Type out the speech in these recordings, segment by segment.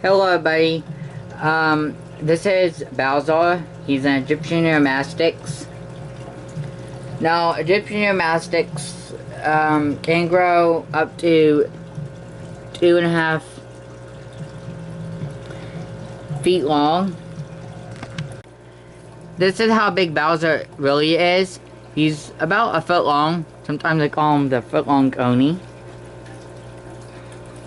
Hello, everybody. This is Balzar. He's an Egyptian Uromastyx. Now, Egyptian Uromastyx can grow up to 2.5 feet long. This is how big Bowser really is. He's about a foot long. Sometimes I call him the foot-long coney.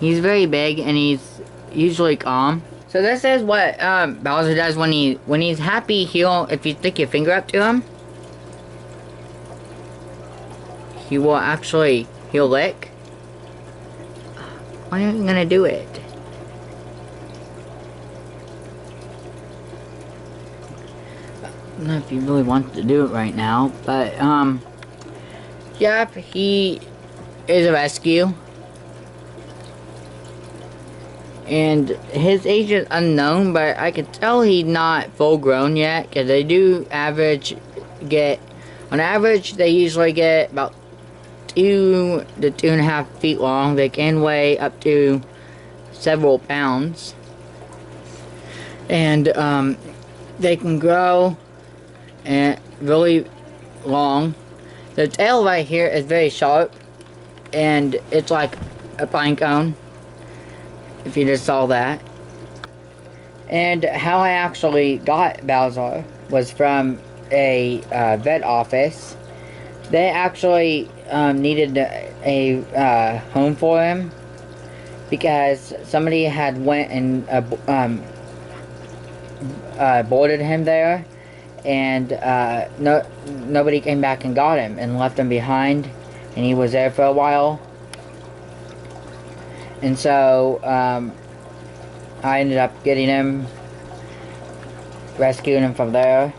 He's very big and he's usually calm. So this is what Bowser does when he's happy. If you stick your finger up to him, he'll lick. Why aren't you gonna do it? I don't know if he really wants to do it right now, but yep, he is a rescue. And his age is unknown, but I can tell he's not full grown yet, because they do on average, they usually get about 2 to 2.5 feet long. They can weigh up to several pounds. And they can grow and really long. The tail right here is very sharp, and it's like a pine cone, if you just saw that. And how I actually got Bowser was from a vet office. They actually needed a home for him because somebody had went and boarded him there, and nobody came back and got him and left him behind, and he was there for a while. And so I ended up getting him, rescuing him from there.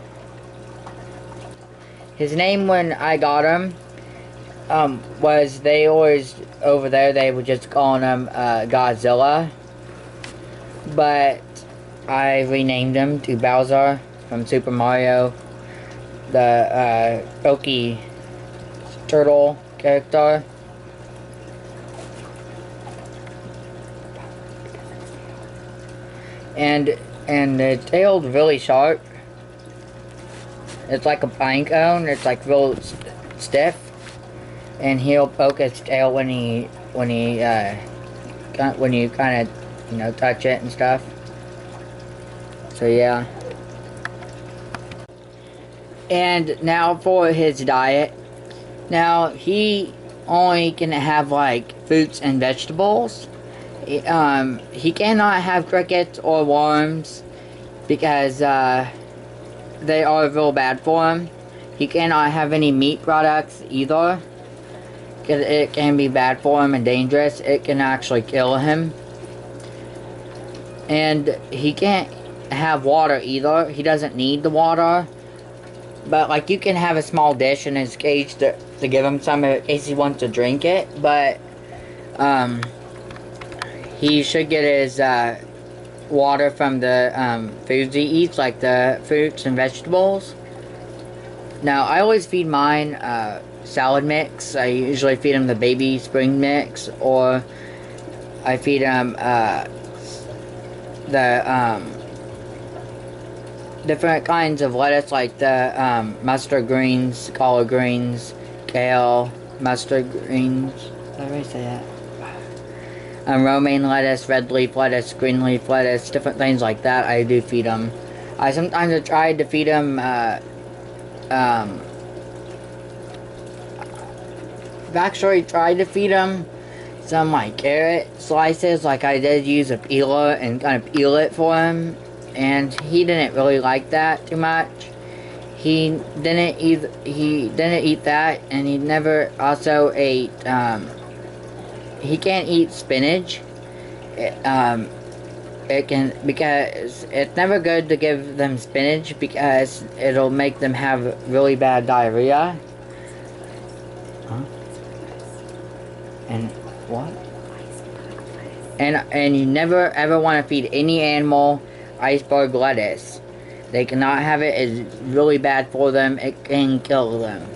His name when I got him was, they always over there, they were just calling him Godzilla, but I renamed him to Bowser from Super Mario, the Oki turtle character. And the tail's really sharp. It's like a pine cone. It's like real stiff, and he'll poke his tail when you kind of touch it and stuff. So yeah. And now for his diet. Now he only can have like fruits and vegetables. He cannot have crickets or worms because they are real bad for him. He cannot have any meat products either, because it can be bad for him and dangerous. It can actually kill him. And he can't have water either. He doesn't need the water. But like, you can have a small dish in his cage to give him some in case he wants to drink it. But he should get his water from the foods he eats, like the fruits and vegetables. Now, I always feed mine salad mix. I usually feed him the baby spring mix, or I feed him the different kinds of lettuce, like the mustard greens, collard greens, kale, mustard greens. How do I say that? Romaine lettuce, red leaf lettuce, green leaf lettuce, different things like that. I do feed them. I sometimes tried to feed them. I've actually tried to feed them some like carrot slices. Like, I did use a peeler and kind of peel it for him, and he didn't really like that too much. He didn't eat that, and he never also ate. He can't eat spinach. Because it's never good to give them spinach, because it'll make them have really bad diarrhea. Huh? And what? And you never ever want to feed any animal iceberg lettuce. They cannot have it. It's really bad for them. It can kill them.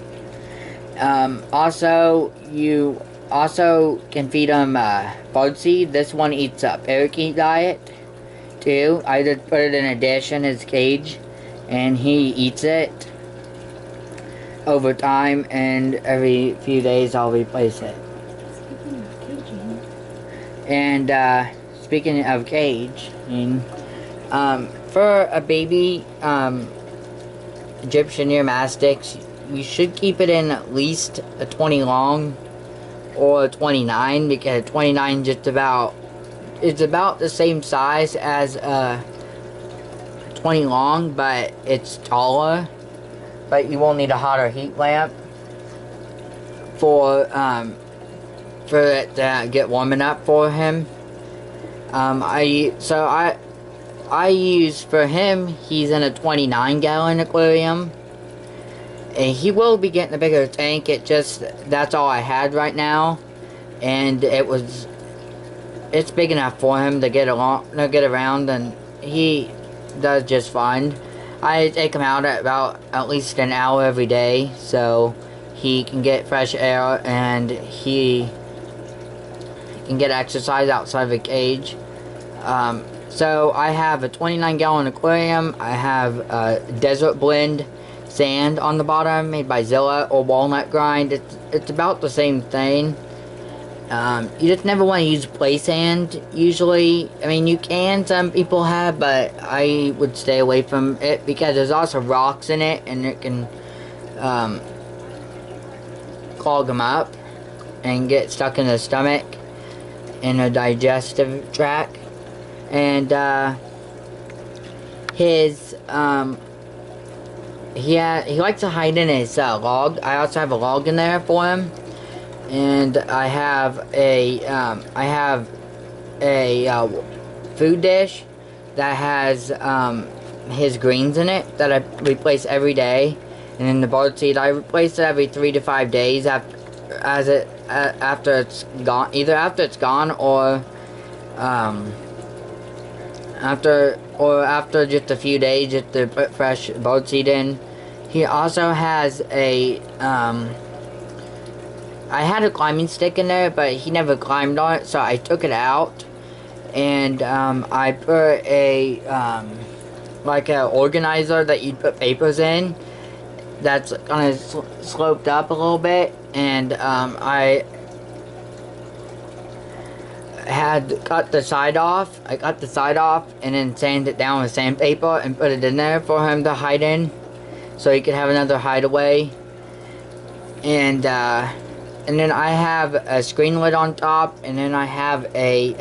You also can feed them birdseed. This one eats a parakeet diet. too. I just put it in a dish in his cage, and he eats it over time, and every few days I'll replace it. And speaking of cage, for a baby Egyptian Uromastyx, you should keep it in at least a 20 long or a 29, because 29 just about, it's about the same size as a 20 long, but it's taller. But you will need a hotter heat lamp for it to get warm enough for him. I use, for him, he's in a 29-gallon aquarium. And he will be getting a bigger tank. That's all I had right now. And it's big enough for him to get around, and he does just fine. I take him out at least an hour every day, so he can get fresh air and he can get exercise outside of a cage. So I have a 29-gallon aquarium. I have a desert blend sand on the bottom made by Zilla, or walnut grind. It's about the same thing. You just never want to use play sand, usually. I mean, you can, some people have, but I would stay away from it because there's also rocks in it, and it can clog them up and get stuck in the stomach and the digestive tract. And he likes to hide in his log. I also have a log in there for him. And I have a food dish that has his greens in it that I replace every day. And then the bird seed, I replace it every 3 to 5 days after it's gone, either after it's gone or after just a few days, just to put fresh bird seed in. He also has a I had a climbing stick in there, but he never climbed on it, so I took it out, and I put a like an organizer that you'd put papers in, that's kind of sloped up a little bit, and I had cut the side off. I cut the side off and then sanded it down with sandpaper and put it in there for him to hide in, so he could have another hideaway. And then I have a screen lid on top, and then I have a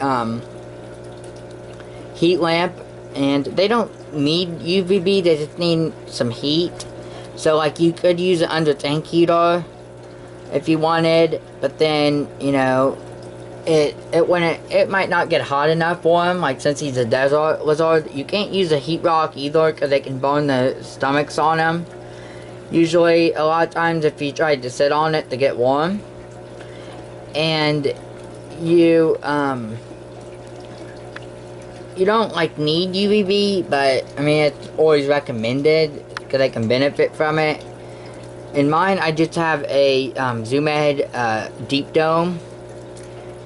heat lamp, and they don't need UVB, they just need some heat. So like, you could use an under tank heater if you wanted, but then, you know, it might not get hot enough for him. Like, since he's a desert lizard, you can't use a heat rock either, because they can burn the stomachs on him. Usually, a lot of times, if you tried to sit on it to get warm, and you don't like need UVB, but I mean, it's always recommended because I can benefit from it. In mine, I just have a Zoomed deep dome,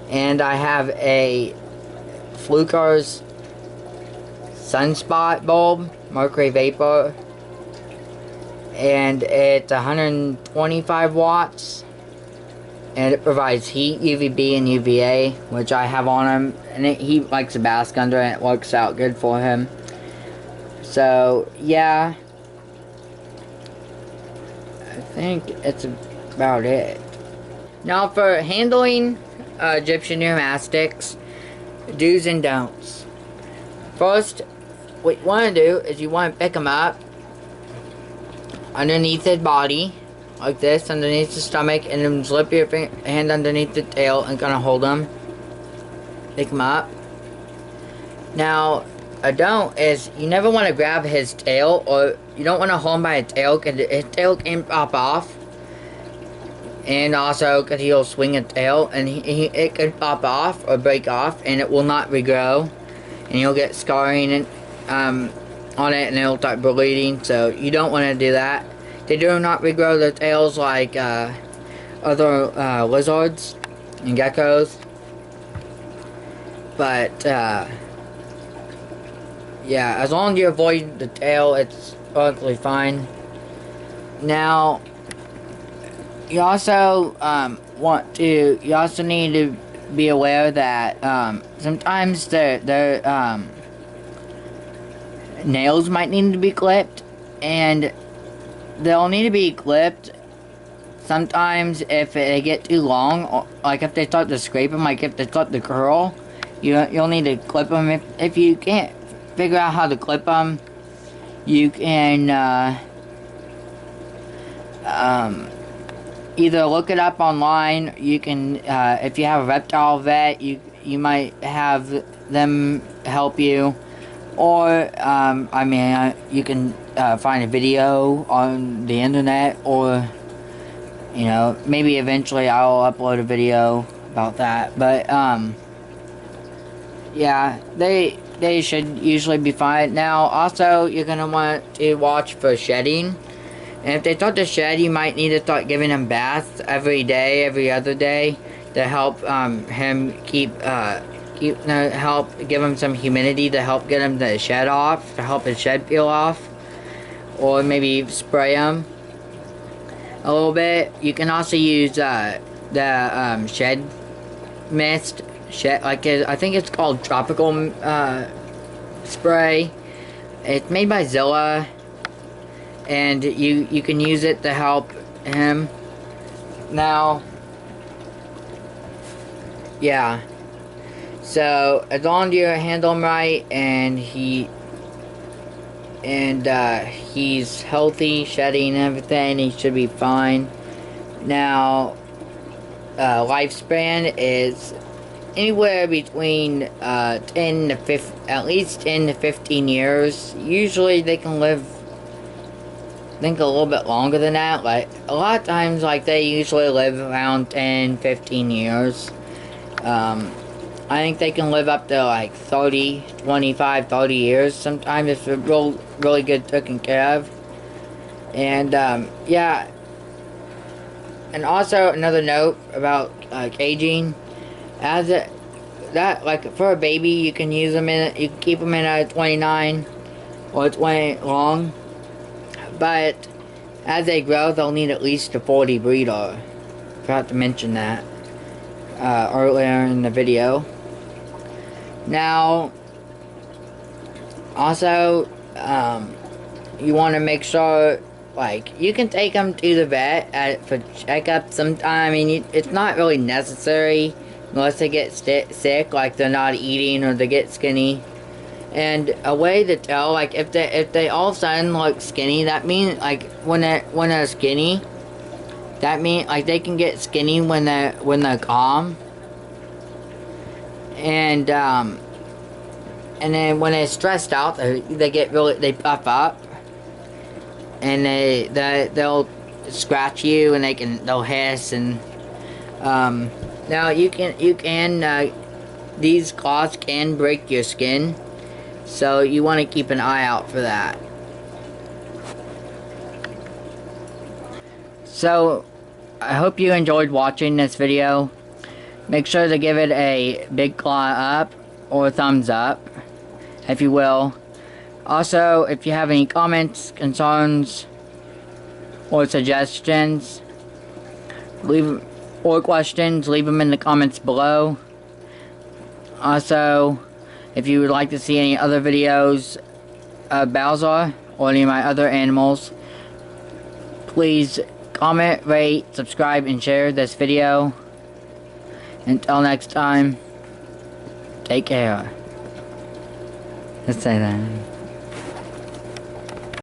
and I have a Fluker's sunspot bulb, mercury vapor, and it's 125 watts, and it provides heat, UVB and UVA, which I have on him, and he likes to bask under it, and it works out good for him. So yeah, I think it's about it. Now, for handling Egyptian Uromastyx, do's and don'ts. First, what you want to do is you want to pick him up underneath his body, like this, underneath the stomach, and then slip your hand underneath the tail and kind of hold him. Pick him up. Now, a don't is you never want to grab his tail, or you don't want to hold him by his tail, because his tail can pop off. And also, because he'll swing a tail, and it could pop off or break off, and it will not regrow. And you'll get scarring on it, and it'll start bleeding, so you don't want to do that. They do not regrow their tails like other lizards and geckos. But yeah, as long as you avoid the tail, it's perfectly fine. Now, you also you also need to be aware that sometimes their nails might need to be clipped, and they'll need to be clipped sometimes if they get too long, or, like if they start to scrape them, like if they start to curl, you'll need to clip them. If you can't figure out how to clip them, you can either look it up online. You can if you have a reptile vet, you might have them help you, or I mean you can find a video on the internet, or you know, maybe eventually I'll upload a video about that. But yeah, they should usually be fine. Now also you're gonna want to watch for shedding. And if they start to shed, you might need to start giving them baths every day, every other day, to help him help give him some humidity to help get him the shed off, to help his shed peel off, or maybe spray him a little bit. You can also use the shed mist, I think it's called tropical spray. It's made by Zilla. And you can use it to help him. Now, yeah. So as long as you handle him right, and he's healthy, shedding and everything, he should be fine. Now, lifespan is anywhere between at least 10 to 15 years. Usually they can live, I think, a little bit longer than that. Like a lot of times, like they usually live around 10, 15 years. I think they can live up to like 30, 25, 30 years sometimes if they're really good taken care of. And yeah. And also another note about caging, like for a baby, you can use them you can keep them in a 29 or 20 long. But as they grow, they'll need at least a 40 breeder. Forgot to mention that earlier in the video. Now, also, you want to make sure, like, you can take them to the vet for checkup sometime. I mean, it's not really necessary unless they get sick, like they're not eating or they get skinny. And a way to tell, like, if they all of a sudden look skinny, that means, like, when they're skinny, that means, like, they can get skinny when they're calm. And then when they're stressed out, they puff up, and they'll scratch you, and they'll hiss, and now these claws can break your skin. So you want to keep an eye out for that. So I hope you enjoyed watching this video. Make sure to give it a big claw up or a thumbs up, if you will. Also, if you have any comments, concerns, or suggestions, or questions, leave them in the comments below. Also, if you would like to see any other videos of Bowser or any of my other animals, please comment, rate, subscribe, and share this video. Until next time, take care. Let's say that.